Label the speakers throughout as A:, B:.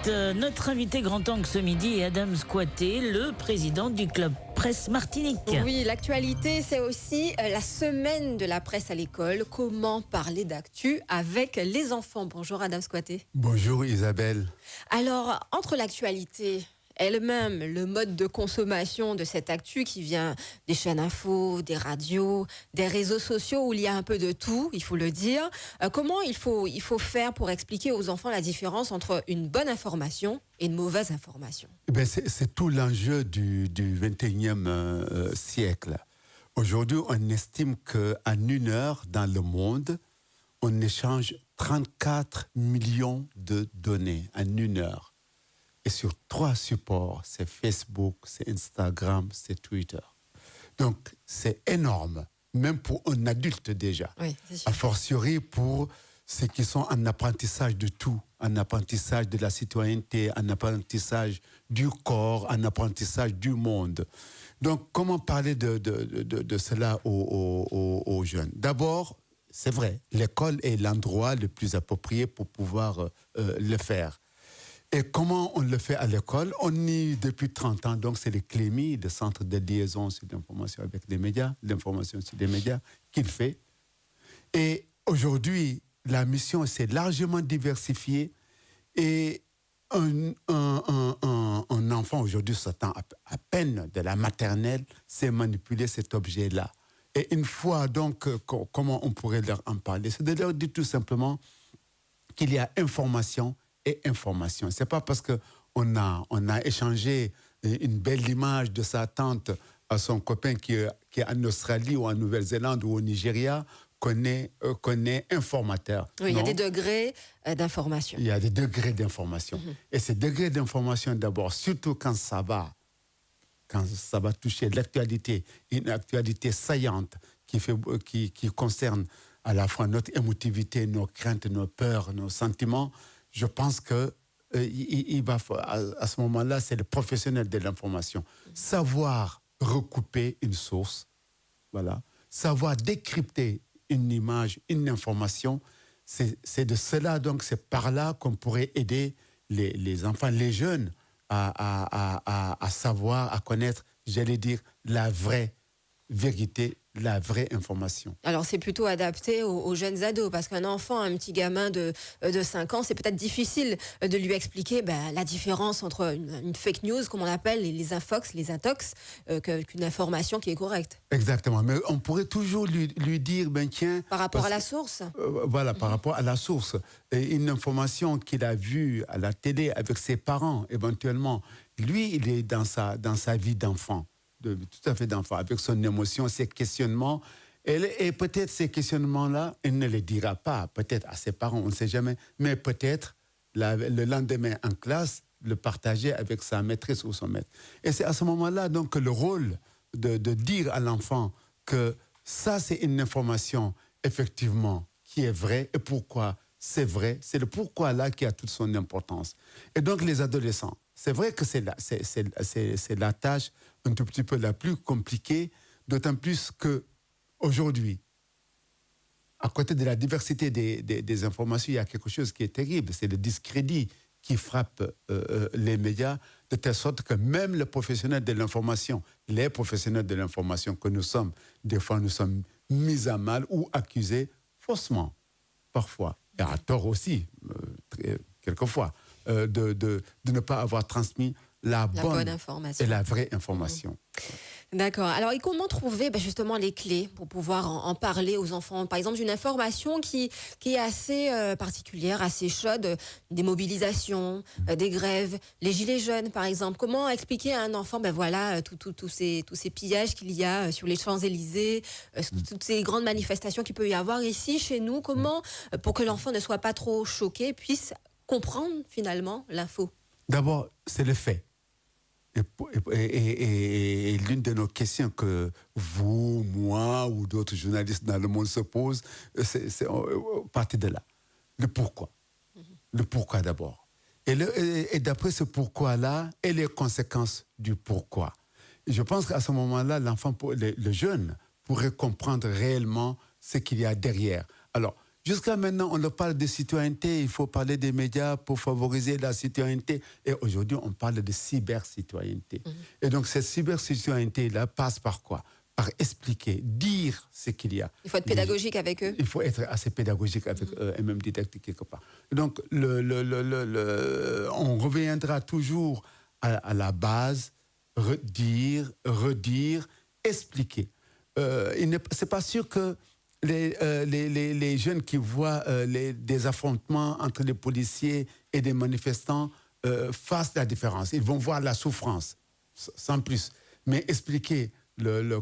A: Notre invité grand angle ce midi est Adam Squaté, le président du club Presse Martinique.
B: Oui, l'actualité, c'est aussi la semaine de la presse à l'école. Comment parler d'actu avec les enfants? Bonjour Adam Squaté.
C: Bonjour Isabelle.
B: Alors, entre l'actualité elle-même, le mode de consommation de cette actu qui vient des chaînes info, des radios, des réseaux sociaux où il y a un peu de tout, il faut le dire. Comment il faut faire pour expliquer aux enfants la différence entre une bonne information et une mauvaise information?
C: C'est tout l'enjeu du 21e siècle. Aujourd'hui, on estime qu'en une heure dans le monde, on échange 34 millions de données en une heure. Et sur 3 supports, c'est Facebook, c'est Instagram, c'est Twitter. Donc, c'est énorme, même pour un adulte déjà.
B: Oui, c'est sûr.
C: A fortiori pour ceux qui sont en apprentissage de tout, en apprentissage de la citoyenneté, en apprentissage du corps, en apprentissage du monde. Donc, comment parler de cela aux jeunes? D'abord, c'est vrai, l'école est l'endroit le plus approprié pour pouvoir le faire. Et comment on le fait à l'école? On y depuis 30 ans, donc c'est le CLEMI, le Centre de liaison sur l'information avec les médias, l'information sur les médias, qu'il fait. Et aujourd'hui, la mission s'est largement diversifiée et un enfant aujourd'hui sortant à peine de la maternelle sait manipuler cet objet-là. Et une fois donc, comment on pourrait leur en parler? C'est de leur dire tout simplement qu'il y a information et information. C'est pas parce qu'on a échangé une belle image de sa tante à son copain qui est en Australie ou en Nouvelle-Zélande ou au Nigeria qu'on est informateur.
B: Oui, il y a des degrés d'information.
C: Il y a des degrés d'information. Et ces degrés d'information, d'abord, surtout quand ça va toucher l'actualité, une actualité saillante qui concerne à la fois notre émotivité, nos craintes, nos peurs, nos sentiments, je pense que il va à ce moment-là, c'est le professionnel de l'information. Savoir recouper une source, voilà, savoir décrypter une image, une information, c'est de cela, donc c'est par là qu'on pourrait aider les enfants, les jeunes à savoir, à connaître, j'allais dire, la vraie vérité, la vraie information.
B: Alors, c'est plutôt adapté aux jeunes ados, parce qu'un enfant, un petit gamin de 5 ans, c'est peut-être difficile de lui expliquer la différence entre une fake news, comme on l'appelle, les infox, les intox, qu'une information qui est correcte.
C: Exactement, mais on pourrait toujours lui dire, tiens...
B: Par rapport à la source.
C: Voilà, par rapport à la source. Et une information qu'il a vue à la télé avec ses parents, éventuellement, lui, il est dans sa vie d'enfant. Tout à fait d'enfant, avec son émotion, ses questionnements. Et peut-être ces questionnements-là, il ne les dira pas, peut-être à ses parents, on ne sait jamais, mais peut-être le lendemain en classe, le partager avec sa maîtresse ou son maître. Et c'est à ce moment-là donc que le rôle de dire à l'enfant que ça, c'est une information, effectivement, qui est vraie, et pourquoi c'est vrai, c'est le pourquoi là qui a toute son importance. Et donc les adolescents, c'est vrai que c'est la tâche un tout petit peu la plus compliquée, d'autant plus qu'aujourd'hui, à côté de la diversité des informations, il y a quelque chose qui est terrible, c'est le discrédit qui frappe les médias, de telle sorte que même les professionnels de l'information que nous sommes, des fois nous sommes mis à mal ou accusés faussement, parfois, et à tort aussi, quelquefois, de ne pas avoir transmis la bonne information et la vraie information.
B: D'accord. Alors, et comment trouver justement les clés pour pouvoir en parler aux enfants? Par exemple, d'une information qui est assez particulière, assez chaude, des mobilisations, des grèves, les gilets jaunes, par exemple. Comment expliquer à un enfant, tous ces pillages qu'il y a sur les Champs-Élysées, toutes ces grandes manifestations qu'il peut y avoir ici, chez nous? Comment, pour que l'enfant ne soit pas trop choqué, puisse comprendre finalement l'info?
C: D'abord, c'est le fait. Et l'une de nos questions que vous, moi ou d'autres journalistes dans le monde se posent, c'est partir de là. Le pourquoi. Le pourquoi d'abord. Et d'après ce pourquoi-là, et les conséquences du pourquoi. Et je pense qu'à ce moment-là, l'enfant, le jeune, pourrait comprendre réellement ce qu'il y a derrière. Alors, Jusqu'à maintenant, on parle de citoyenneté, il faut parler des médias pour favoriser la citoyenneté. Et aujourd'hui, on parle de cyber-citoyenneté. Et donc, cette cyber-citoyenneté-là passe par quoi? Par expliquer, dire ce qu'il y a.
B: Il faut être pédagogique avec eux.
C: Il faut être assez pédagogique avec eux et même didactique quelque part. Donc, on reviendra toujours à la base, redire, expliquer. C'est pas sûr que les jeunes qui voient des affrontements entre les policiers et des manifestants fassent la différence. Ils vont voir la souffrance, sans plus. Mais expliquer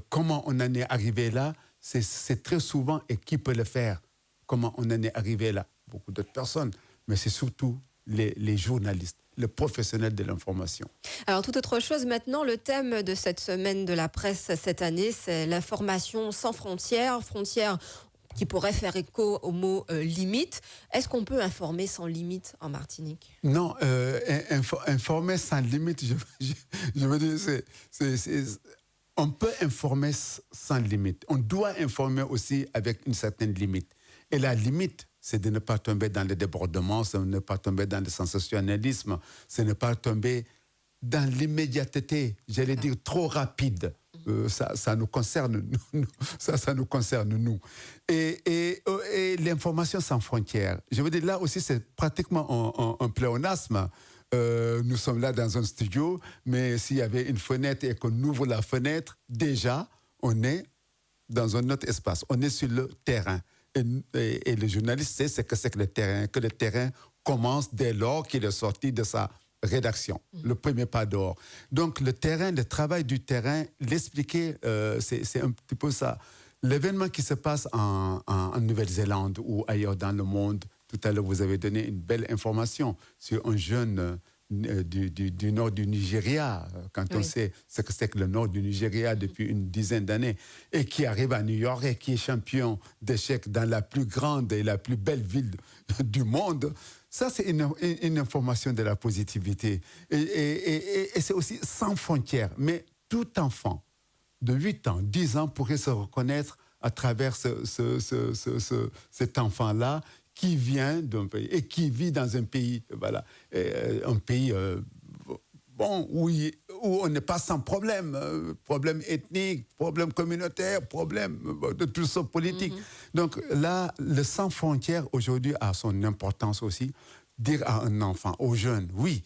C: comment on en est arrivé là, c'est très souvent, et qui peut le faire, comment on en est arrivé là? Beaucoup d'autres personnes, mais c'est surtout les journalistes, les professionnels de l'information.
B: Alors, toute autre chose, maintenant, le thème de cette semaine de la presse cette année, c'est l'information sans frontières, frontières qui pourraient faire écho au mot limite. Est-ce qu'on peut informer sans limite en Martinique?
C: Non, informer sans limite, je veux dire, on peut informer sans limite. On doit informer aussi avec une certaine limite. Et la limite, c'est de ne pas tomber dans le débordement, c'est de ne pas tomber dans le sensationnalisme, c'est de ne pas tomber dans l'immédiateté, j'allais dire trop rapide. Ça nous concerne, ça nous concerne, nous. Et l'information sans frontières, je veux dire, là aussi, c'est pratiquement un pléonasme. Nous sommes là dans un studio, mais s'il y avait une fenêtre et qu'on ouvre la fenêtre, déjà, on est dans un autre espace. On est sur le terrain. Et le journaliste sait ce que c'est que le terrain commence dès lors qu'il est sorti de sa rédaction, le premier pas dehors. Donc le travail du terrain, l'expliquer, c'est un petit peu ça. L'événement qui se passe en Nouvelle-Zélande ou ailleurs dans le monde, tout à l'heure vous avez donné une belle information sur un jeune du nord du Nigeria, quand on sait ce que c'est que le nord du Nigeria depuis une dizaine d'années, et qui arrive à New York et qui est champion d'échecs dans la plus grande et la plus belle ville du monde. Ça, c'est une information de la positivité. Et c'est aussi sans frontières. Mais tout enfant de 8 ans, 10 ans pourrait se reconnaître à travers cet enfant-là qui vient d'un pays et qui vit dans un pays, voilà, un pays où on n'est pas sans problème, problème ethnique, problème communautaire, problème de tout ça politique. Donc là, le sans frontières aujourd'hui a son importance aussi. Dire à un enfant, aux jeunes, oui,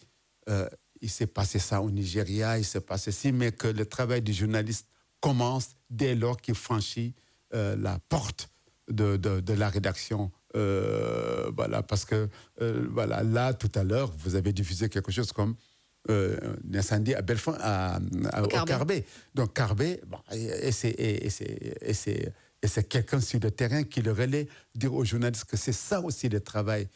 C: il s'est passé ça au Nigeria, il s'est passé ci, mais que le travail du journaliste commence dès lors qu'il franchit la porte de la rédaction. Voilà, parce que voilà, là, tout à l'heure, vous avez diffusé quelque chose comme un incendie à Belfond, au Carbet. Donc Carbet, bon, et c'est quelqu'un sur le terrain qui le relaie, dire aux journalistes que c'est ça aussi le travail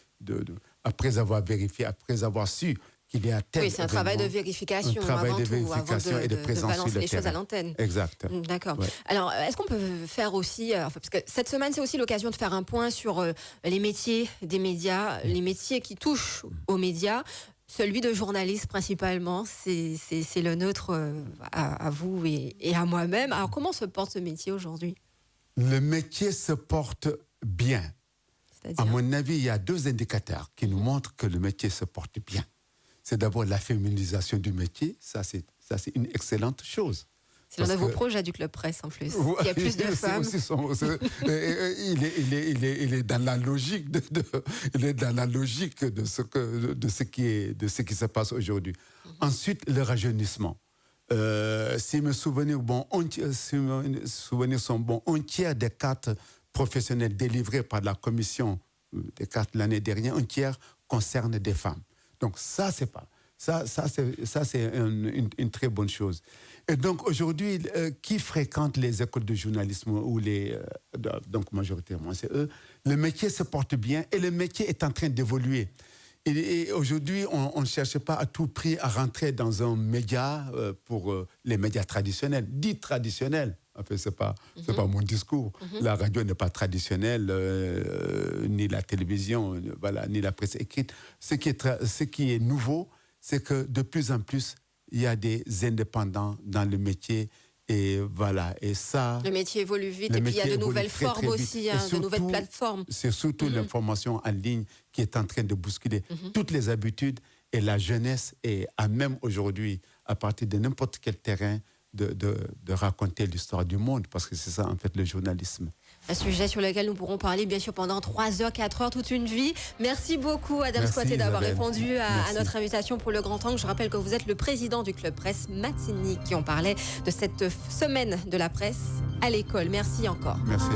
C: après avoir vérifié, après avoir su qu'il y a tel.
B: Oui, c'est un travail de vérification.
C: Un travail
B: avant
C: de
B: tout,
C: vérification
B: avant
C: et de présence sur le
B: les
C: terrain.
B: choses à l'antenne.
C: Exact.
B: D'accord.
C: Ouais.
B: Alors, est-ce qu'on peut faire aussi, parce que cette semaine, c'est aussi l'occasion de faire un point sur les métiers des médias, les métiers qui touchent aux médias. Celui de journaliste principalement, c'est le nôtre à vous et à moi-même. Alors, comment se porte ce métier aujourd'hui?
C: Le métier se porte bien. À mon avis, il y a 2 indicateurs qui nous montrent que le métier se porte bien. C'est d'abord la féminisation du métier. Ça, c'est une excellente chose.
B: C'est l'un de vos projets du Club Presse, en plus. Il y a plus de femmes.
C: Il est dans la logique il est dans la logique de ce qui se passe aujourd'hui. Ensuite, le rajeunissement. Si mes souvenirs sont bons, un tiers des cartes professionnelles délivrées par la commission des cartes l'année dernière, un tiers concerne des femmes. Donc ça, c'est pas. Ça c'est une très bonne chose. Et donc aujourd'hui, qui fréquente les écoles de journalisme ou donc majoritairement c'est eux, le métier se porte bien et le métier est en train d'évoluer. Et aujourd'hui, on ne cherche pas à tout prix à rentrer dans un média pour les médias traditionnels, dits traditionnels. En fait, c'est pas mon discours. La radio n'est pas traditionnelle, ni la télévision, voilà, ni la presse écrite. Ce qui est nouveau, c'est que de plus en plus, il y a des indépendants dans le métier Et voilà, et ça...
B: Le métier évolue vite et puis il y a de nouvelles formes aussi, hein, de nouvelles plateformes.
C: C'est surtout l'information en ligne qui est en train de bousculer toutes les habitudes, et la jeunesse est à même aujourd'hui, à partir de n'importe quel terrain, de raconter l'histoire du monde, parce que c'est ça en fait le journalisme.
B: Un sujet sur lequel nous pourrons parler bien sûr pendant 3 heures, 4 heures, toute une vie. Merci beaucoup Adams Kouyaté d'avoir répondu à notre invitation pour le Grand Angle. Je rappelle que vous êtes le président du Club Presse Martinique qui en parlait de cette semaine de la presse à l'école. Merci encore.
C: Merci.